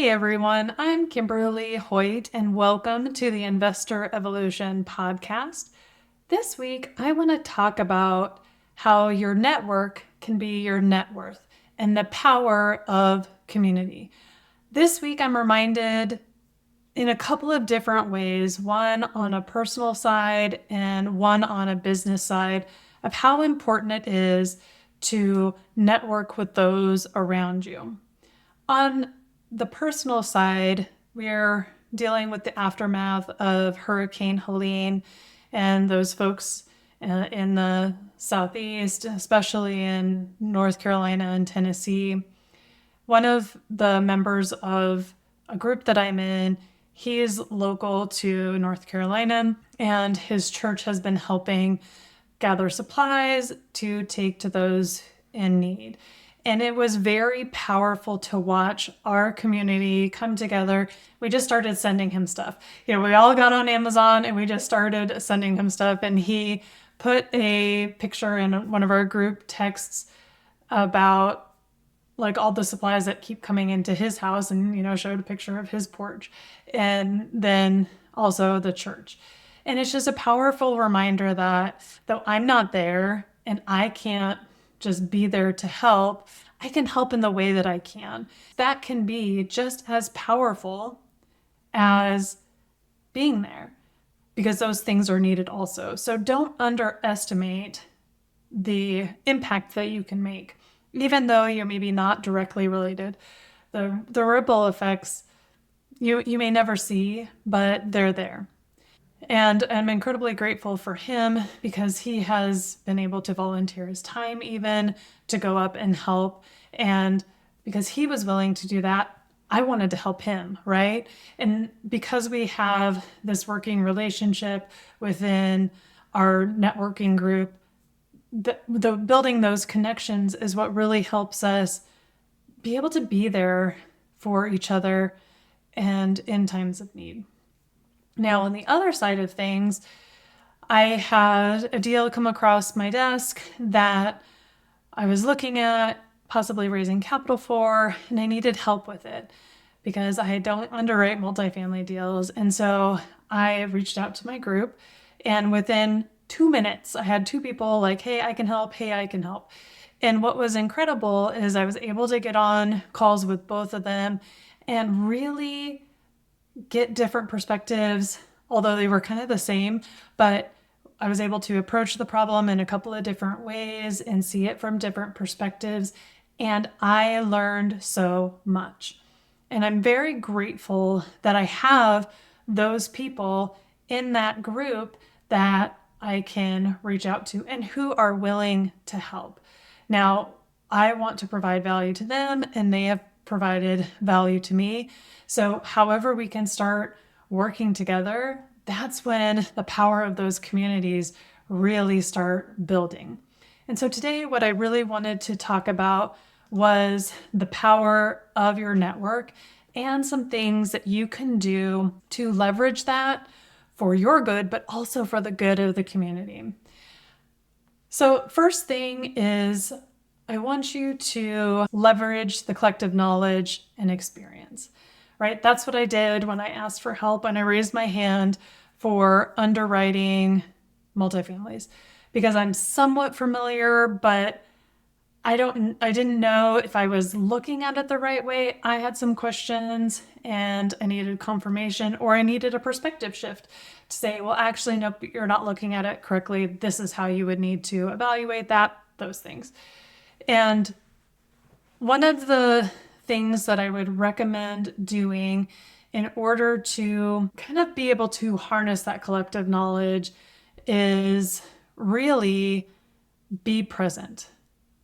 Hey everyone, I'm Kimberly Hoyt, and welcome to the Investor Evolution podcast. This week, I want to talk about how your network can be your net worth and the power of community. This week, I'm reminded in a couple of different ways, one on a personal side and one on a business side, of how important it is to network with those around you. On the personal side, we're dealing with the aftermath of Hurricane Helene and those folks in the Southeast, especially in North Carolina and Tennessee. One of the members of a group that I'm in, he's local to North Carolina, and his church has been helping gather supplies to take to those in need. And it was very powerful to watch our community come together. We just started sending him stuff. We all got on Amazon and we just started sending him stuff. And he put a picture in one of our group texts about like all the supplies that keep coming into his house and, showed a picture of his porch and then also the church. And it's just a powerful reminder that though I'm not there and I can't just be there to help, I can help in the way that I can. That can be just as powerful as being there because those things are needed also. So don't underestimate the impact that you can make, even though you're maybe not directly related. The ripple effects you may never see, but they're there. And I'm incredibly grateful for him because he has been able to volunteer his time even to go up and help. And because he was willing to do that, I wanted to help him, right? And because we have this working relationship within our networking group, the building those connections is what really helps us be able to be there for each other and in times of need. Now, on the other side of things, I had a deal come across my desk that I was looking at possibly raising capital for, and I needed help with it because I don't underwrite multifamily deals. And so I reached out to my group, and within 2 minutes, I had two people like, hey, I can help. Hey, I can help. And what was incredible is I was able to get on calls with both of them and really get different perspectives, although they were kind of the same, but I was able to approach the problem in a couple of different ways and see it from different perspectives. And I learned so much. And I'm very grateful that I have those people in that group that I can reach out to and who are willing to help. Now, I want to provide value to them, and they have provided value to me. So however we can start working together, that's when the power of those communities really start building. And so today, what I really wanted to talk about was the power of your network and some things that you can do to leverage that for your good, but also for the good of the community. So first thing is I want you to leverage the collective knowledge and experience, right? That's what I did when I asked for help and I raised my hand for underwriting multifamilies because I'm somewhat familiar, but I didn't know if I was looking at it the right way. I had some questions and I needed confirmation, or I needed a perspective shift to say, well, actually, nope, you're not looking at it correctly. This is how you would need to evaluate that, those things. And one of the things that I would recommend doing in order to kind of be able to harness that collective knowledge is really be present,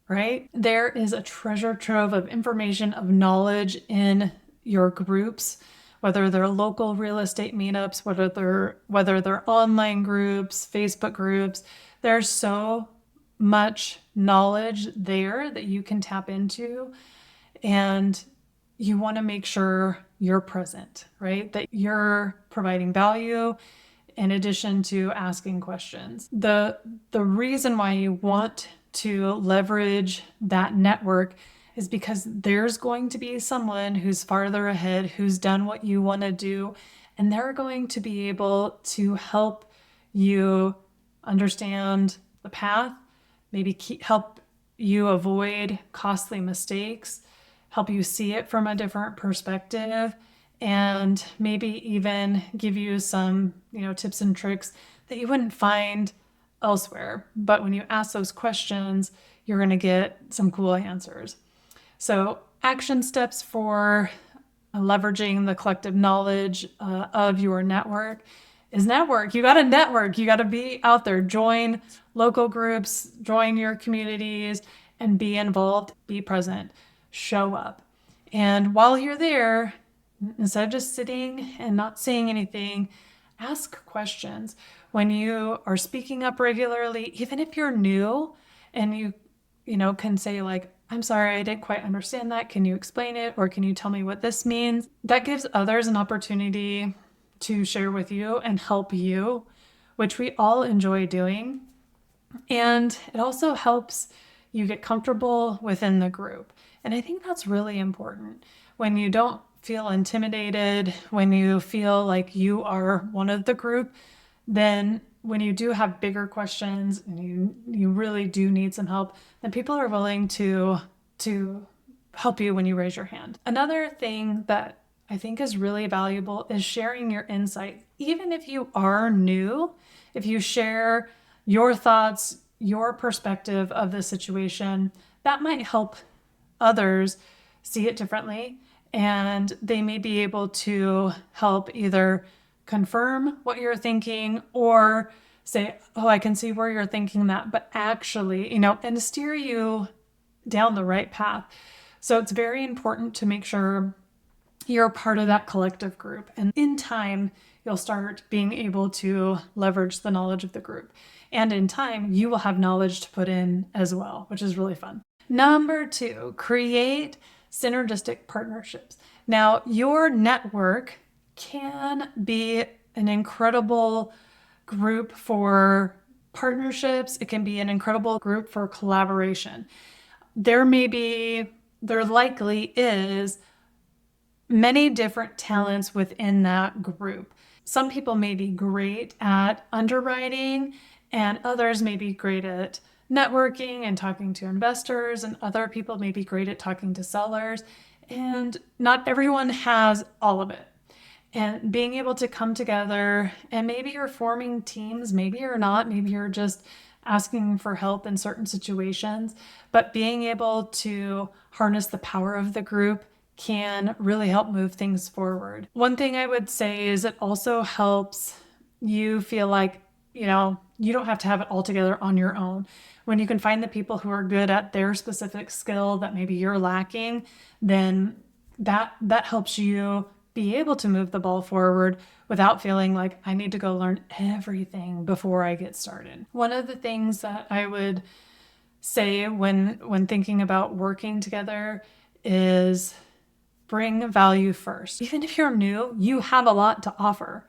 right? There is a treasure trove of information, of knowledge in your groups, whether they're local real estate meetups, whether they're online groups, Facebook groups. There's so much knowledge there that you can tap into, and you want to make sure you're present, right? That you're providing value in addition to asking questions. The reason why you want to leverage that network is because there's going to be someone who's farther ahead, who's done what you want to do, and they're going to be able to help you understand the path, maybe help you avoid costly mistakes, help you see it from a different perspective, and maybe even give you some, tips and tricks that you wouldn't find elsewhere. But when you ask those questions, you're going to get some cool answers. So, action steps for leveraging the collective knowledge of your network is network. You got to network. You got to be out there, join local groups, join your communities, and be involved, be present, show up. And while you're there, instead of just sitting and not saying anything, ask questions. When you are speaking up regularly, even if you're new and you can say like, I'm sorry, I didn't quite understand that. Can you explain it? Or can you tell me what this means? That gives others an opportunity to share with you and help you, which we all enjoy doing. And it also helps you get comfortable within the group. And I think that's really important. When you don't feel intimidated, when you feel like you are one of the group, then when you do have bigger questions and you really do need some help, then people are willing to help you when you raise your hand. Another thing that I think is really valuable is sharing your insight. Even if you are new, if you share your thoughts, your perspective of the situation, that might help others see it differently, and they may be able to help either confirm what you're thinking or say, oh, I can see where you're thinking that, but actually, and steer you down the right path. So it's very important to make sure you're part of that collective group. And in time, you'll start being able to leverage the knowledge of the group. And in time, you will have knowledge to put in as well, which is really fun. Number 2, create synergistic partnerships. Now, your network can be an incredible group for partnerships. It can be an incredible group for collaboration. There likely is many different talents within that group. Some people may be great at underwriting, and others may be great at networking and talking to investors, and other people may be great at talking to sellers, and not everyone has all of it. And being able to come together, and maybe you're forming teams, maybe you're not, maybe you're just asking for help in certain situations, but being able to harness the power of the group can really help move things forward. One thing I would say is it also helps you feel like, you don't have to have it all together on your own. When you can find the people who are good at their specific skill that maybe you're lacking, then that helps you be able to move the ball forward without feeling like I need to go learn everything before I get started. One of the things that I would say when thinking about working together is bring value first. Even if you're new, you have a lot to offer,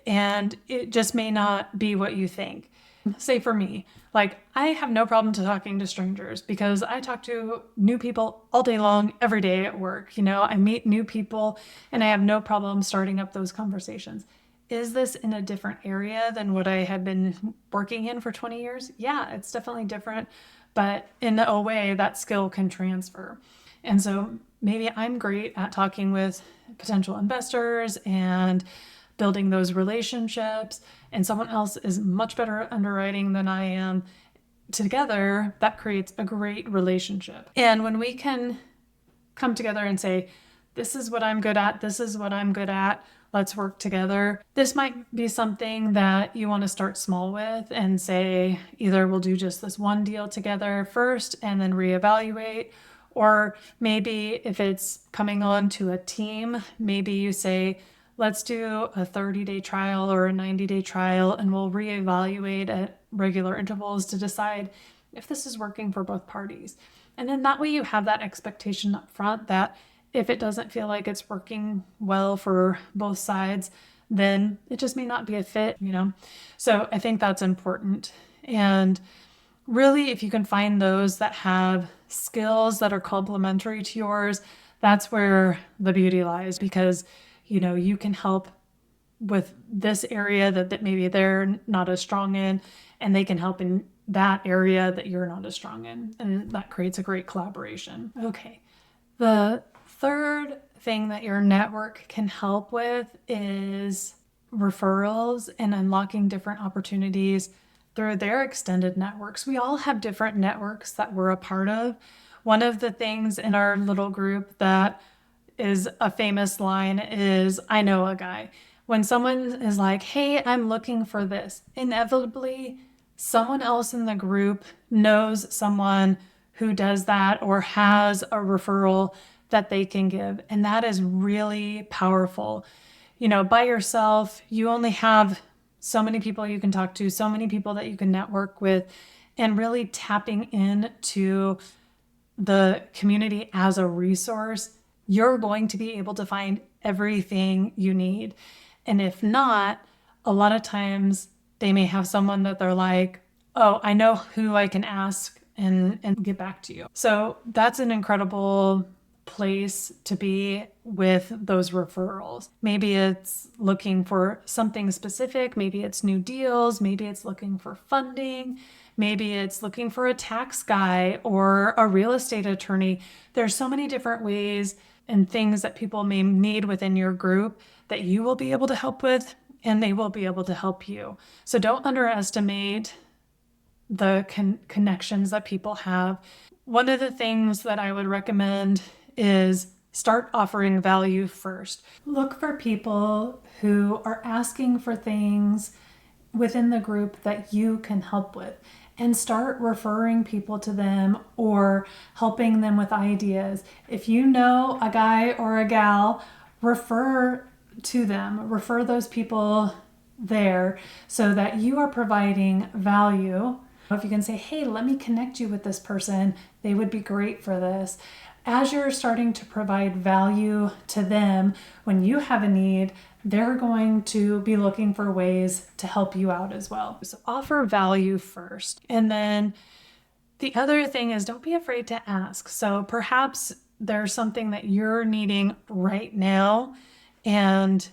and it just may not be what you think. Say for me, like I have no problem talking to strangers because I talk to new people all day long, every day at work. I meet new people and I have no problem starting up those conversations. Is this in a different area than what I had been working in for 20 years? Yeah, it's definitely different, but in a way that skill can transfer. And so maybe I'm great at talking with potential investors and building those relationships, and someone else is much better at underwriting than I am. Together, that creates a great relationship. And when we can come together and say, this is what I'm good at, this is what I'm good at, let's work together. This might be something that you want to start small with and say, either we'll do just this one deal together first and then reevaluate, or maybe if it's coming on to a team, maybe you say, let's do a 30-day trial or a 90-day trial, and we'll reevaluate at regular intervals to decide if this is working for both parties. And then that way you have that expectation up front that if it doesn't feel like it's working well for both sides, then it just may not be a fit, So I think that's important. And really, if you can find those that have skills that are complementary to yours, that's where the beauty lies, because you can help with this area that maybe they're not as strong in, and they can help in that area that you're not as strong in. And that creates a great collaboration. Okay. The third thing that your network can help with is referrals and unlocking different opportunities through their extended networks. We all have different networks that we're a part of. One of the things in our little group that is a famous line is, I know a guy. When someone is like, hey, I'm looking for this, inevitably someone else in the group knows someone who does that or has a referral that they can give. And that is really powerful. By yourself, you only have so many people you can talk to, so many people that you can network with, and really tapping into the community as a resource, you're going to be able to find everything you need. And if not, a lot of times they may have someone that they're like, oh, I know who I can ask and get back to you. So that's an incredible place to be with those referrals. Maybe it's looking for something specific. Maybe it's new deals. Maybe it's looking for funding. Maybe it's looking for a tax guy or a real estate attorney. There's so many different ways and things that people may need within your group that you will be able to help with, and they will be able to help you. So don't underestimate the connections that people have. One of the things that I would recommend is start offering value first. Look for people who are asking for things within the group that you can help with, and start referring people to them or helping them with ideas. If you know a guy or a gal, refer to them, refer those people there so that you are providing value. If you can say, hey, let me connect you with this person, they would be great for this. As you're starting to provide value to them, when you have a need, they're going to be looking for ways to help you out as well. So offer value first. And then the other thing is, don't be afraid to ask. So perhaps there's something that you're needing right now and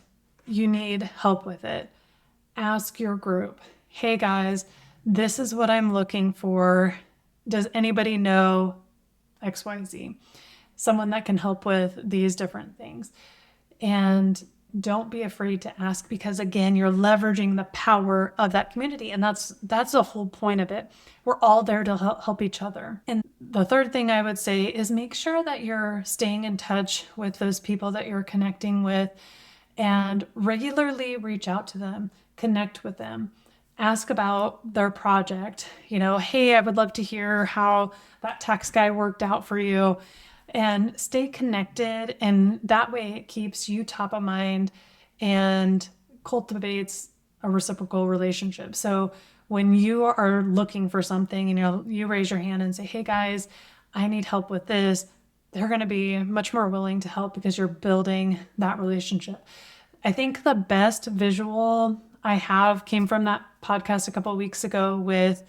you need help with it. Ask your group, hey guys, this is what I'm looking for. Does anybody know XYZ? Someone that can help with these different things. And don't be afraid to ask, because again, you're leveraging the power of that community. And that's the whole point of it. We're all there to help each other. And the third thing I would say is make sure that you're staying in touch with those people that you're connecting with and regularly reach out to them, connect with them, ask about their project. Hey, I would love to hear how that tax guy worked out for you. And stay connected, and that way it keeps you top of mind and cultivates a reciprocal relationship. So when you are looking for something and you raise your hand and say, hey guys, I need help with this, they're going to be much more willing to help because you're building that relationship. I think the best visual I have came from that podcast a couple of weeks ago with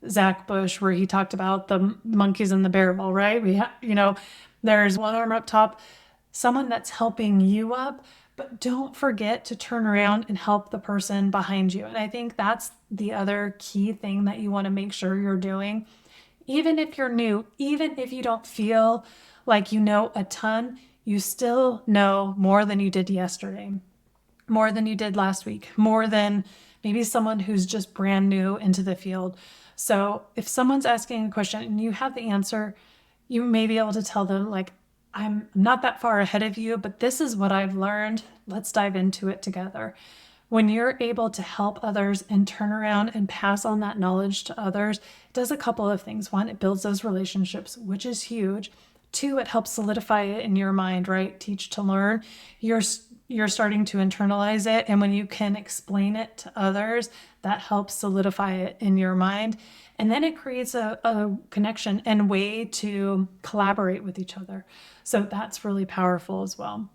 Zach Bush, where he talked about the monkeys in the barrel, right? There's one arm up top, someone that's helping you up, but don't forget to turn around and help the person behind you. And I think that's the other key thing that you want to make sure you're doing. Even if you're new, even if you don't feel like you know a ton, you still know more than you did yesterday, more than you did last week, more than maybe someone who's just brand new into the field. So if someone's asking a question and you have the answer, you may be able to tell them, like, I'm not that far ahead of you, but this is what I've learned. Let's dive into it together. When you're able to help others and turn around and pass on that knowledge to others, it does a couple of things. One, it builds those relationships, which is huge. Two, it helps solidify it in your mind, right? Teach to learn. You're starting to internalize it. And when you can explain it to others, that helps solidify it in your mind. And then it creates a connection and way to collaborate with each other. So that's really powerful as well.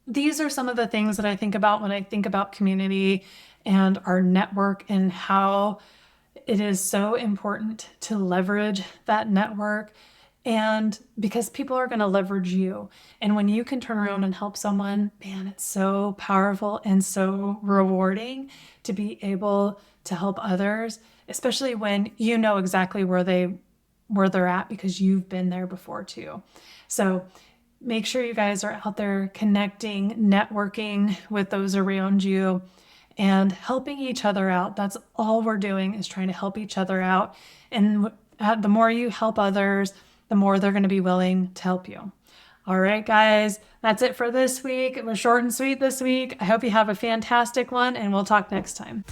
These are some of the things that I think about when I think about community and our network and how It is so important to leverage that network, and because people are going to leverage you. And when you can turn around and help someone, man, it's so powerful and so rewarding to be able to help others, especially when you know exactly where they're at because you've been there before too. So make sure you guys are out there connecting, networking with those around you, and helping each other out. That's all we're doing, is trying to help each other out. And the more you help others, the more they're going to be willing to help you. All right, guys, that's it for this week. It was short and sweet this week. I hope you have a fantastic one, and we'll talk next time.